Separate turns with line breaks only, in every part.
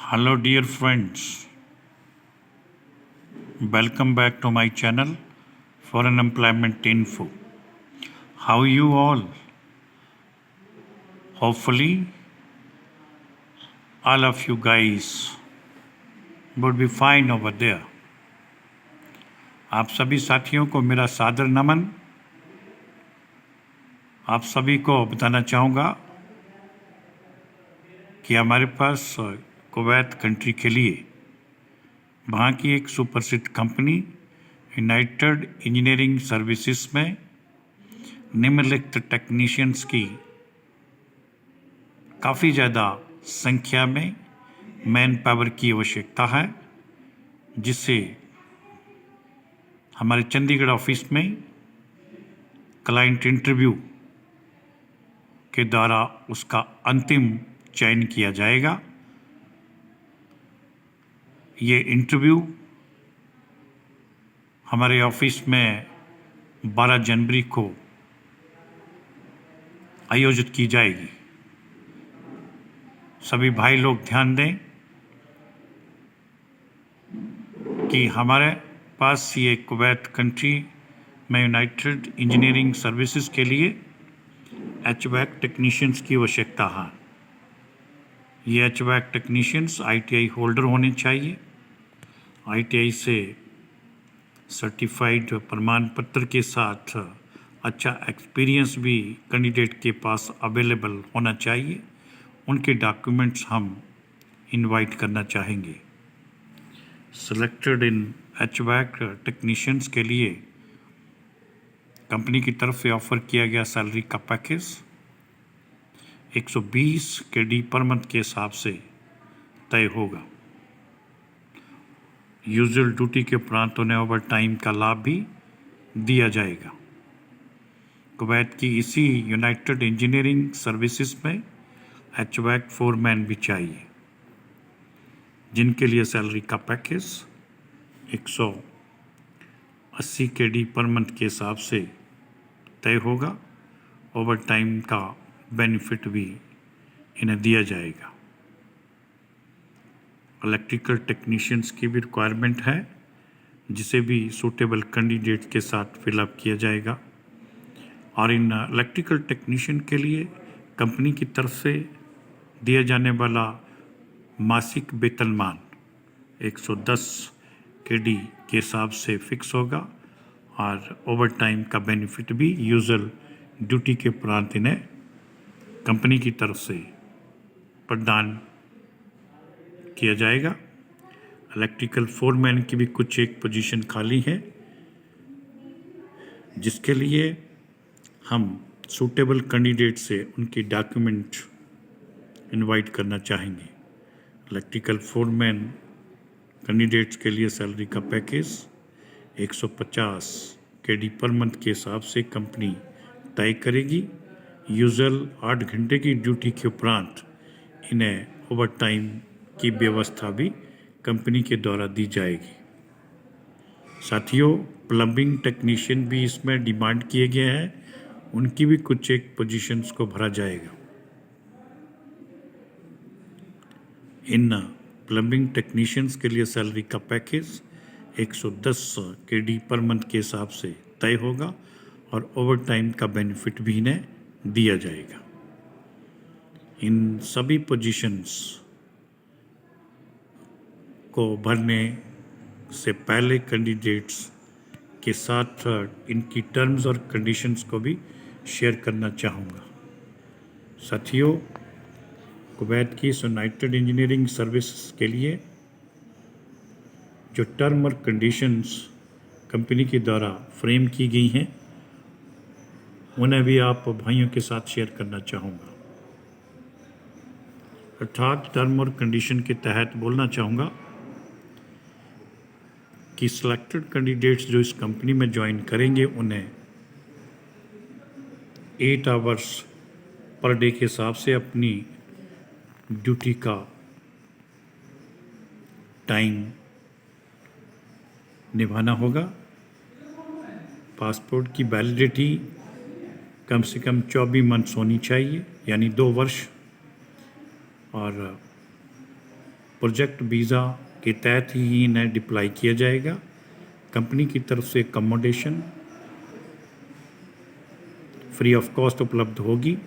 Hello, dear friends. Welcome back to my channel for an employment info. How you all? Hopefully, all of you guys would be fine over there. आप सभी साथियों को मेरा सादर नमन। आप सभी को बताना चाहूँगा कि हमारे पास कुवैत कंट्री के लिए वहाँ की एक सुप्रसिद्ध कंपनी यूनाइटेड इंजीनियरिंग सर्विसेज में निम्नलिखित टेक्नीशियंस की काफ़ी ज़्यादा संख्या में मैन पावर की आवश्यकता है, जिससे हमारे चंडीगढ़ ऑफिस में क्लाइंट इंटरव्यू के द्वारा उसका अंतिम चयन किया जाएगा। ये इंटरव्यू हमारे ऑफिस में 12 जनवरी को आयोजित की जाएगी। सभी भाई लोग ध्यान दें कि हमारे पास ये कुवैत कंट्री में यूनाइटेड इंजीनियरिंग सर्विसेज के लिए HVAC टेक्नीशियंस की आवश्यकता है। ये HVAC टेक्नीशियंस ITI होल्डर होने चाहिए। ITI से सर्टिफाइड प्रमाण पत्र के साथ अच्छा एक्सपीरियंस भी कैंडिडेट के पास अवेलेबल होना चाहिए। उनके डॉक्यूमेंट्स हम इनवाइट करना चाहेंगे। सिलेक्टेड इन HVAC टेक्नीशियंस के लिए कंपनी की तरफ से ऑफर किया गया सैलरी का पैकेज 120 KD पर मंथ के हिसाब से तय होगा। यूजुअल ड्यूटी के उपरांत उन्हें ओवर टाइम का लाभ भी दिया जाएगा। कुवैत की इसी यूनाइटेड इंजीनियरिंग सर्विसेज में HVAC फोरमैन भी चाहिए, जिनके लिए सैलरी का पैकेज 180 KD पर मंथ के हिसाब से तय होगा। ओवर टाइम का बेनिफिट भी इन्हें दिया जाएगा। इलेक्ट्रिकल टेक्नीशियंस की भी रिक्वायरमेंट है, जिसे भी सूटेबल कैंडिडेट के साथ फिलअप किया जाएगा। और इन इलेक्ट्रिकल टेक्नीशियन के लिए कंपनी की तरफ से दिया जाने वाला मासिक वेतनमान 110 KD के हिसाब से फिक्स होगा और ओवर टाइम का बेनिफिट भी यूजुअल ड्यूटी के उपरांत इन्हें कंपनी की तरफ से प्रदान किया जाएगा। इलेक्ट्रिकल फोरमैन की भी कुछ एक पोजीशन खाली है, जिसके लिए हम सूटेबल कैंडिडेट से उनकी डॉक्यूमेंट इनवाइट करना चाहेंगे। इलेक्ट्रिकल फोरमैन कैंडिडेट्स के लिए सैलरी का पैकेज 150 KD पर मंथ के हिसाब से कंपनी तय करेगी। यूजुअल 8 घंटे की ड्यूटी के उपरांत इन्हें ओवर टाइम की व्यवस्था भी कंपनी के द्वारा दी जाएगी। साथियों, प्लम्बिंग टेक्नीशियन भी इसमें डिमांड किए गए हैं, उनकी भी कुछ एक पोजीशंस को भरा जाएगा। इन प्लम्बिंग टेक्नीशियंस के लिए सैलरी का पैकेज 110 KD पर मंथ के हिसाब से तय होगा और ओवर टाइम का बेनिफिट भी इन्हें दिया जाएगा। इन सभी पोजीशंस को भरने से पहले कैंडिडेट्स के साथ इनकी टर्म्स और कंडीशंस को भी शेयर करना चाहूँगा। साथियों, कुवैत की यूनाइटेड इंजीनियरिंग सर्विसेज के लिए जो टर्म और कंडीशंस कंपनी के द्वारा फ्रेम की गई हैं, उन्हें भी आप भाइयों के साथ शेयर करना चाहूँगा। अर्थात टर्म और कंडीशन के तहत बोलना चाहूँगा कि सिलेक्टेड कैंडिडेट्स जो इस कंपनी में ज्वाइन करेंगे, उन्हें 8 आवर्स पर डे के हिसाब से अपनी ड्यूटी का टाइम निभाना होगा। पासपोर्ट की वैलिडिटी कम से कम 24 मंथ्स होनी चाहिए, यानी 2 वर्ष। और प्रोजेक्ट वीज़ा के तहत ही इन्हें डिप्लाई किया जाएगा। कंपनी की तरफ से अकोमोडेशन फ्री ऑफ कॉस्ट उपलब्ध होगी।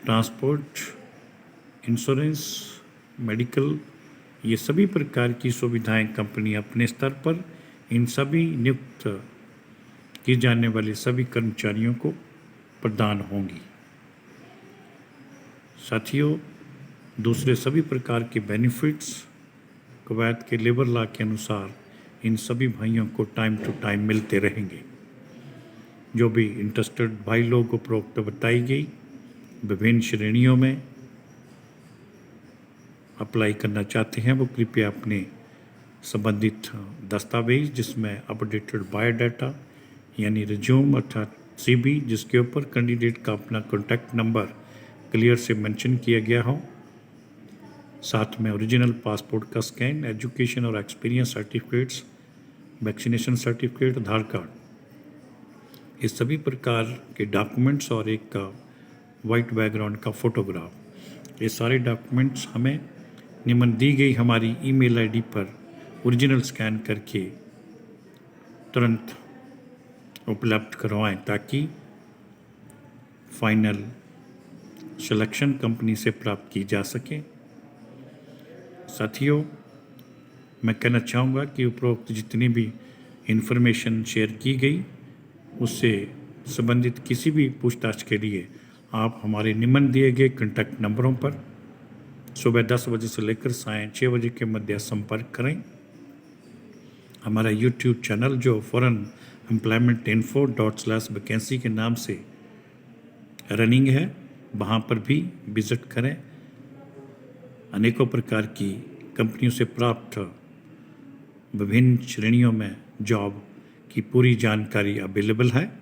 ट्रांसपोर्ट, इंश्योरेंस, मेडिकल, ये सभी प्रकार की सुविधाएं कंपनी अपने स्तर पर इन सभी नियुक्त की जाने वाले सभी कर्मचारियों को प्रदान होंगी। साथियों, दूसरे सभी प्रकार के बेनिफिट्स कुवैत के लेबर लॉ के अनुसार इन सभी भाइयों को टाइम टू टाइम मिलते रहेंगे। जो भी इंटरेस्टेड भाई लोगों को उपरोक्त बताई गई विभिन्न श्रेणियों में अप्लाई करना चाहते हैं, वो कृपया अपने संबंधित दस्तावेज जिसमें अपडेटेड बायोडाटा यानी रिज्यूम अर्थात CV, जिसके ऊपर कैंडिडेट का अपना कॉन्टैक्ट नंबर क्लियर से मेंशन किया गया हो, साथ में ओरिजिनल पासपोर्ट का स्कैन, एजुकेशन और एक्सपीरियंस सर्टिफिकेट्स, वैक्सीनेशन सर्टिफिकेट, आधार कार्ड, इस सभी प्रकार के डॉक्यूमेंट्स और एक वाइट बैकग्राउंड का फोटोग्राफ, ये सारे डॉक्यूमेंट्स हमें निम्न दी गई हमारी ईमेल आईडी पर ओरिजिनल स्कैन करके तुरंत उपलब्ध करवाएं ताकि फाइनल सिलेक्शन कंपनी से प्राप्त की जा सके। साथियों, मैं कहना चाहूँगा कि उपरोक्त जितनी भी इंफॉर्मेशन शेयर की गई उससे संबंधित किसी भी पूछताछ के लिए आप हमारे निम्न दिए गए कॉन्टैक्ट नंबरों पर सुबह 10 बजे से लेकर सायं 6 बजे के मध्य संपर्क करें। हमारा YouTube चैनल जो फॉरेन एम्प्लॉयमेंट info./वैकेंसी के नाम से रनिंग है, वहाँ पर भी विजिट करें। अनेकों प्रकार की कंपनियों से प्राप्त विभिन्न श्रेणियों में जॉब की पूरी जानकारी अवेलेबल है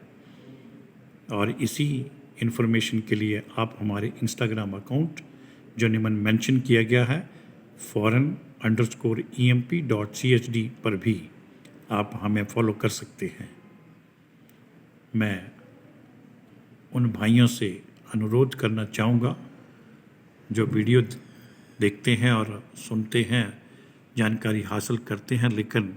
और इसी इन्फॉर्मेशन के लिए आप हमारे इंस्टाग्राम अकाउंट जो निम्न मेंशन किया गया है foreign_emp.chd पर भी आप हमें फॉलो कर सकते हैं। मैं उन भाइयों से अनुरोध करना चाहूँगा जो वीडियो देखते हैं और सुनते हैं, जानकारी हासिल करते हैं, लेकिन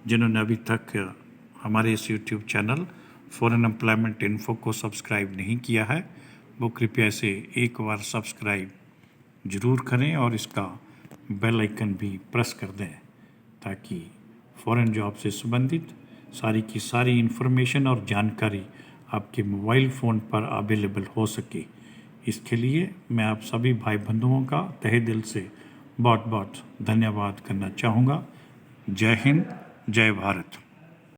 जिन्होंने अभी तक हमारे इस YouTube channel foreign employment info को सब्सक्राइब नहीं किया है, वो कृपया इसे एक बार सब्सक्राइब ज़रूर करें और इसका बेल आइकन भी प्रेस कर दें ताकि फॉरेन जॉब से संबंधित सारी की सारी इन्फॉर्मेशन और जानकारी आपके मोबाइल फ़ोन पर अवेलेबल हो सके। इसके लिए मैं आप सभी भाई बंधुओं का तहे दिल से बहुत बहुत धन्यवाद करना चाहूँगा। जय हिंद, जय भारत।